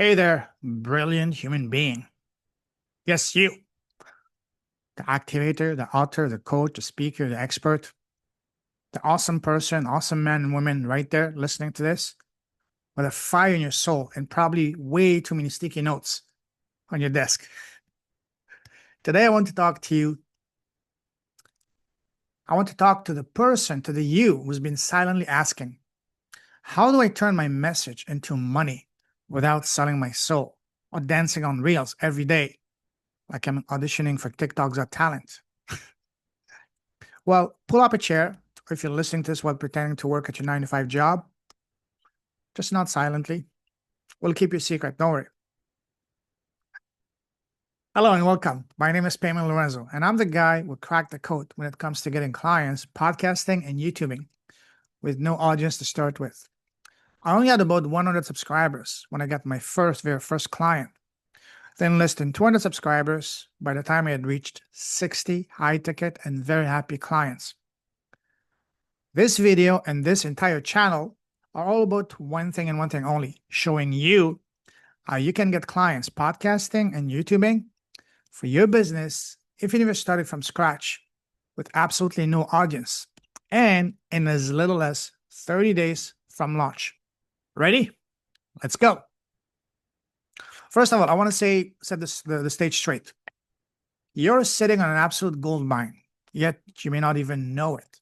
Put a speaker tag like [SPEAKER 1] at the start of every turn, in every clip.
[SPEAKER 1] Hey there, brilliant human being. Yes, you, the activator, the author, the coach, the speaker, the expert, the awesome person, awesome man and woman right there listening to this with a fire in your soul and probably way too many sticky notes on your desk. Today, I want to talk to you. I want to talk to the person, to the you who's been silently asking, how do I turn my message into money without selling my soul or dancing on reels every day like I'm auditioning for TikTok's Got Talent? Well, pull up a chair if you're listening to this while pretending to work at your 9 to 5 job. Just not silently. We'll keep your secret, don't worry. Hello and welcome. My name is Payman Lorenzo, and I'm the guy who cracked the code when it comes to getting clients, podcasting, and YouTubing with no audience to start with. I only had about 100 subscribers when I got my very first client. Then less than 200 subscribers by the time I had reached 60 high-ticket and very happy clients. This video and this entire channel are all about one thing and one thing only, showing you how you can get clients podcasting and YouTubing for your business if you never started from scratch with absolutely no audience and in as little as 30 days from launch. Ready? Let's go. First of all, I want to set the stage straight. You're sitting on an absolute gold mine, yet you may not even know it.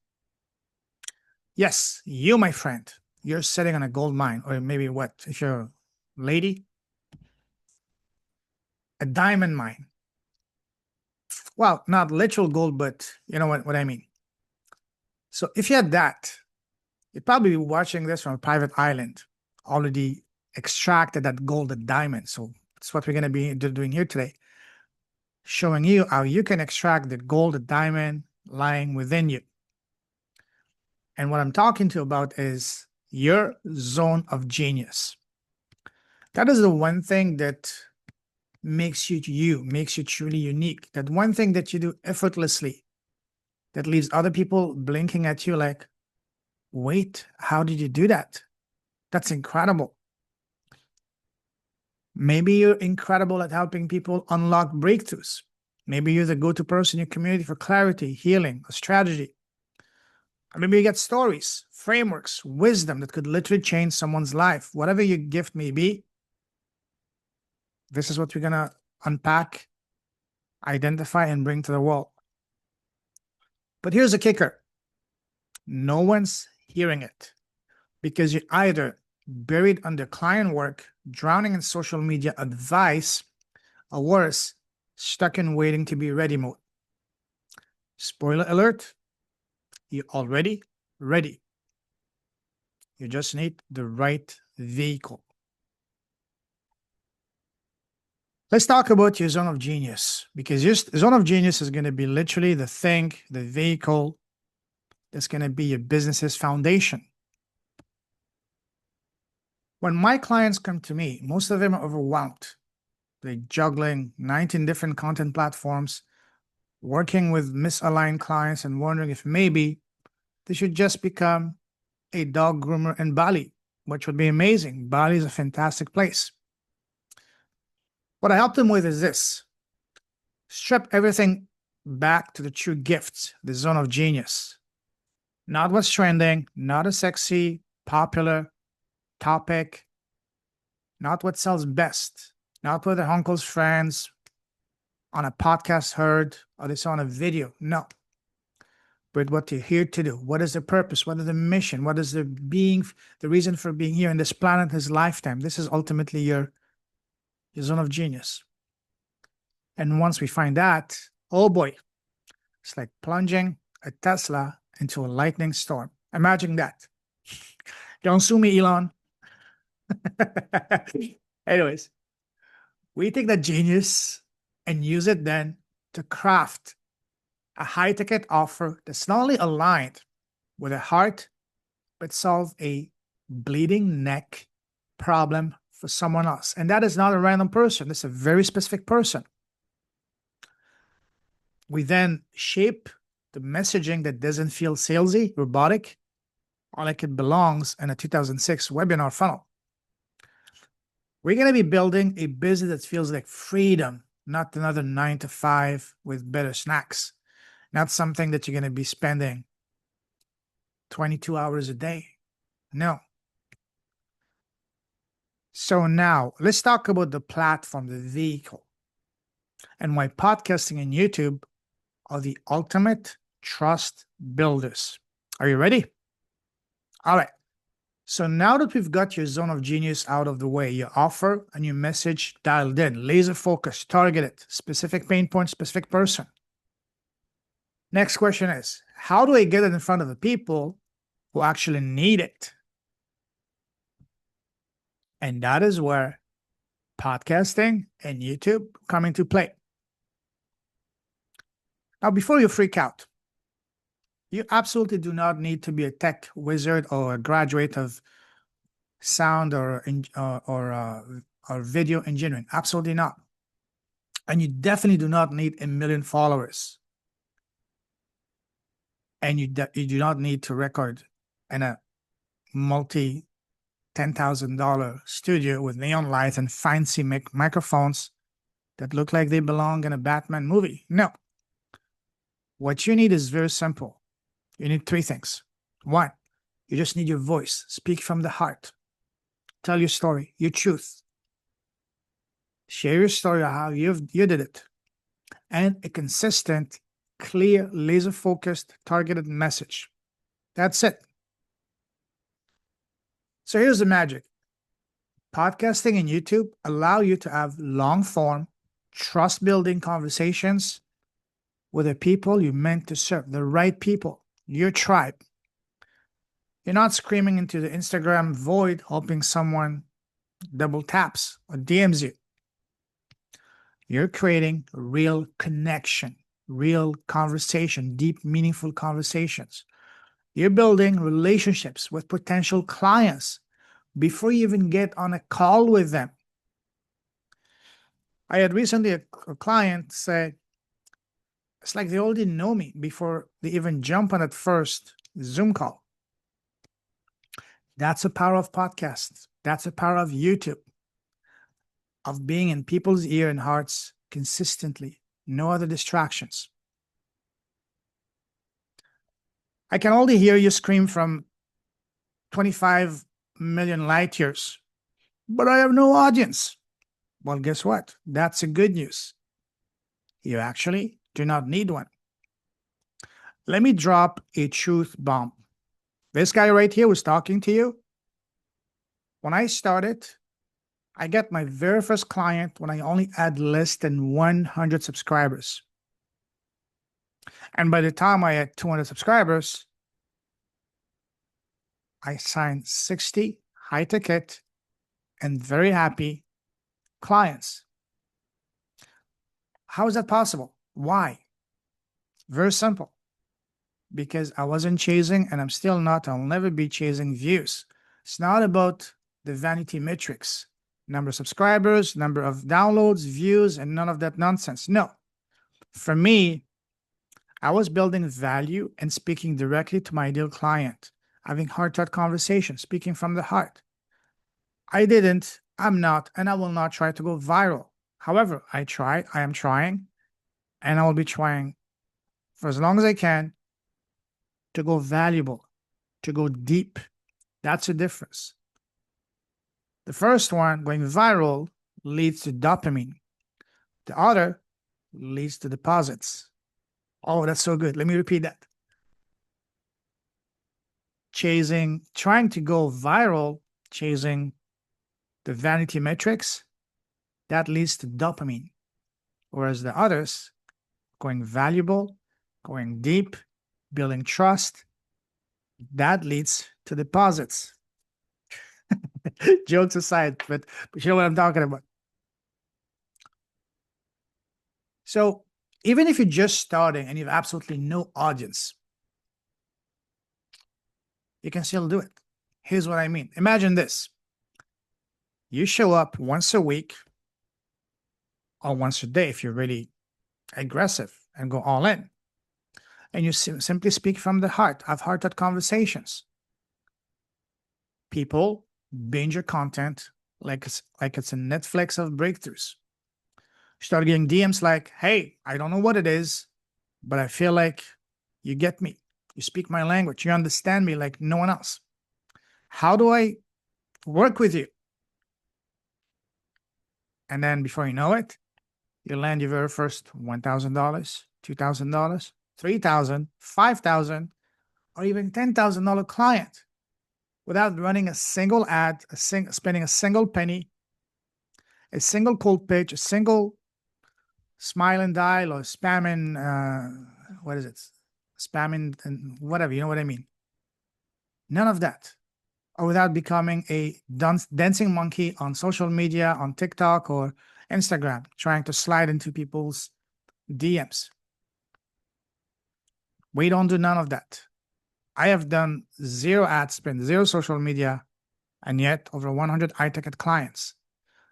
[SPEAKER 1] Yes, you, my friend, you're sitting on a gold mine, or maybe what, if you're a lady, a diamond mine. Well, not literal gold, but you know what I mean. So if you had that, you'd probably be watching this from a private island, already extracted that gold, that diamond. So that's what we're going to be doing here today, showing you how you can extract the gold, the diamond lying within you. And what I'm talking to about is your zone of genius. That is the one thing that makes you, makes you truly unique. That one thing that you do effortlessly that leaves other people blinking at you like, wait, how did you do that? That's incredible. Maybe you're incredible at helping people unlock breakthroughs. Maybe you're the go-to person in your community for clarity, healing, a strategy. Or maybe you get stories, frameworks, wisdom that could literally change someone's life. Whatever your gift may be, this is what we're going to unpack, identify, and bring to the world. But here's the kicker. No one's hearing it because you're either buried under client work, drowning in social media advice, or worse, stuck in waiting to be ready mode. Spoiler alert, you're already ready. You just need the right vehicle. Let's talk about your zone of genius, because your zone of genius is going to be literally the thing, the vehicle that's going to be your business's foundation. When my clients come to me, most of them are overwhelmed. They're juggling 19 different content platforms, working with misaligned clients and wondering if maybe they should just become a dog groomer in Bali, which would be amazing. Bali is a fantastic place. What I help them with is this. Strip everything back to the true gifts, the zone of genius. Not what's trending, not a sexy, popular topic, not what sells best, not what their uncle's friends on a podcast heard or they saw on a video. No. But what you're here to do. What is the purpose? What is the mission? What is the reason for being here in this planet, this lifetime? This is ultimately your zone of genius. And once we find that, oh boy, it's like plunging a Tesla into a lightning storm. Imagine that. Don't sue me, Elon. Anyways, we take that genius and use it then to craft a high-ticket offer that's not only aligned with a heart, but solve a bleeding neck problem for someone else. And that is not a random person. It's a very specific person. We then shape the messaging that doesn't feel salesy, robotic, or like it belongs in a 2006 webinar funnel. We're going to be building a business that feels like freedom, not another 9 to 5 with better snacks, not something that you're going to be spending 22 hours a day. No. So now let's talk about the platform, the vehicle, and why podcasting and YouTube are the ultimate trust builders. Are you ready? All right. So now that we've got your zone of genius out of the way, your offer and your message dialed in, laser focused, targeted, specific pain point, specific person. Next question is, how do I get it in front of the people who actually need it? And that is where podcasting and YouTube come into play. Now, before you freak out, you absolutely do not need to be a tech wizard or a graduate of sound or video engineering. Absolutely not. And you definitely do not need 1 million followers. And you do not need to record in a multi $10,000 studio with neon lights and fancy microphones that look like they belong in a Batman movie. No. What you need is very simple. You need 3 things. 1, you just need your voice. Speak from the heart. Tell your story, your truth. Share your story of how you did it. And a consistent, clear, laser-focused, targeted message. That's it. So here's the magic. Podcasting and YouTube allow you to have long-form, trust-building conversations with the people you meant to serve, the right people, your tribe. You're not screaming into the Instagram void hoping someone double taps or DMs you. You're creating a real connection, real conversation, deep, meaningful conversations. You're building relationships with potential clients before you even get on a call with them. I had recently a client say, it's like they already know me before they even jump on that first Zoom call. That's the power of podcasts. That's the power of YouTube, of being in people's ear and hearts consistently. No other distractions. I can only hear you scream from 25 million light years, but I have no audience. Well, guess what? That's the good news. You actually do not need one. Let me drop a truth bomb. This guy right here was talking to you. When I started, I got my very first client when I only had less than 100 subscribers. And by the time I had 200 subscribers, I signed 60 high ticket and very happy clients. How is that possible? Why? Very simple. Because I wasn't chasing, and I'm still not, I'll never be chasing views. It's not about the vanity metrics, number of subscribers, number of downloads, views, and none of that nonsense. No. For me, I was building value and speaking directly to my ideal client, having heart-to-heart conversations, speaking from the heart. I'm not, and I will not try to go viral. However, I am trying, and I will be trying for as long as I can to go valuable, to go deep. That's the difference. The first one, going viral, leads to dopamine. The other leads to deposits. Oh, that's so good. Let me repeat that. Trying to go viral, chasing the vanity metrics, that leads to dopamine. Whereas the others, going valuable, going deep, building trust, that leads to deposits. Jokes aside, but you know what I'm talking about. So even if you're just starting and you have absolutely no audience, you can still do it. Here's what I mean. Imagine this. You show up once a week or once a day if you're really aggressive and go all in. And you simply speak from the heart. Have heart-to-heart conversations. People binge your content like it's a Netflix of breakthroughs. Start getting DMs like, hey, I don't know what it is, but I feel like you get me. You speak my language. You understand me like no one else. How do I work with you? And then before you know it, you land your very first $1,000, $2,000, $3,000, $5,000, or even $10,000 client without running a single ad, spending a single penny, a single cold pitch, a single smile and dial, or spamming, what is it? Spamming and whatever, you know what I mean? None of that. Or without becoming a dancing monkey on social media, on TikTok or Instagram, trying to slide into people's DMs. We don't do none of that. I have done zero ad spend, zero social media, and yet over 100 high-ticket clients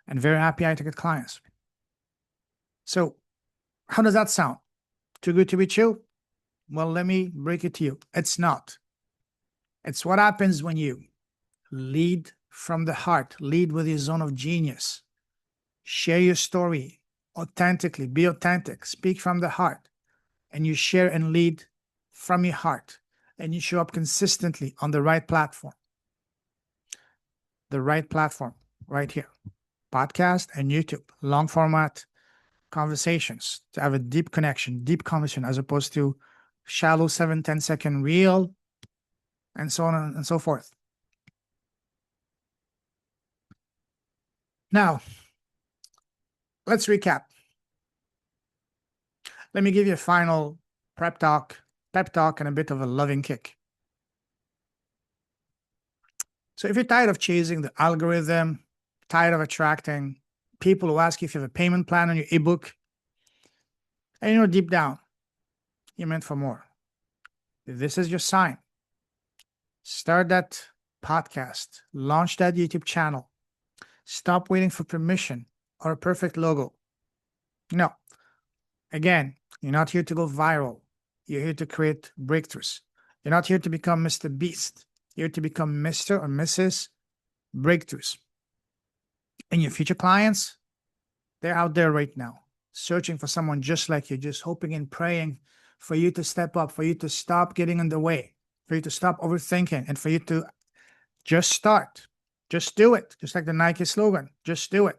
[SPEAKER 1] and very happy high-ticket clients. So how does that sound? Too good to be true? Well, let me break it to you. It's not. It's what happens when you lead from the heart, lead with your zone of genius, share your story authentically, be authentic, speak from the heart, and you share and lead from your heart, and you show up consistently on the right platform. The right platform right here. Podcast and YouTube, long format conversations to have a deep connection, deep conversation, as opposed to shallow 7-10 second reel and so on and so forth. Now, let's recap. Let me give you a final pep talk, and a bit of a loving kick. So if you're tired of chasing the algorithm, tired of attracting people who ask you if you have a payment plan on your ebook, and you know deep down, you're meant for more, this is your sign. Start that podcast, launch that YouTube channel. Stop waiting for permission or a perfect logo. No. Again, you're not here to go viral. You're here to create breakthroughs. You're not here to become Mr. Beast. You're here to become Mr. or Mrs. Breakthroughs. And your future clients, they're out there right now, searching for someone just like you, just hoping and praying for you to step up, for you to stop getting in the way, for you to stop overthinking, and for you to just start. Just do it. Just like the Nike slogan, just do it.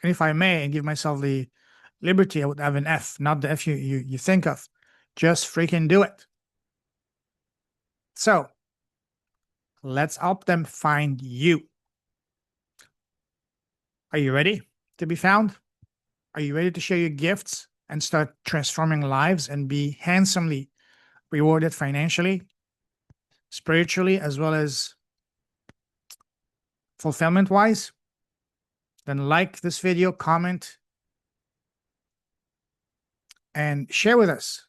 [SPEAKER 1] And if I may, and give myself the liberty, I would have an F, not the F you think of. Just freaking do it. So let's help them find you. Are you ready to be found? Are you ready to share your gifts and start transforming lives and be handsomely rewarded financially, spiritually, as well as fulfillment-wise? Then like this video, comment, and share with us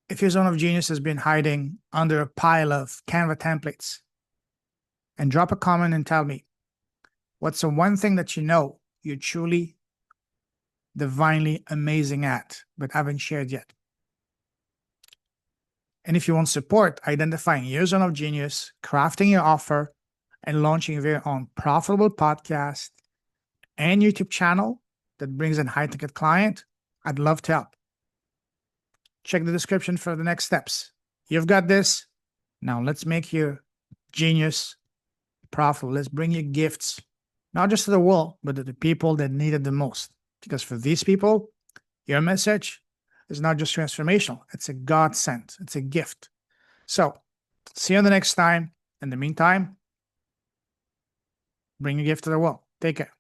[SPEAKER 1] if your zone of genius has been hiding under a pile of Canva templates. And drop a comment and tell me, what's the one thing that you know you're truly divinely amazing at, but haven't shared yet? And if you want support identifying your zone of genius, crafting your offer, and launching your very own profitable podcast and YouTube channel that brings in high-ticket client, I'd love to help. Check the description for the next steps. You've got this. Now let's make your genius profitable. Let's bring you gifts, not just to the world, but to the people that need it the most. Because for these people, your message is not just transformational. It's a godsend. It's a gift. So see you the next time. In the meantime, bring a gift to the world. Take care.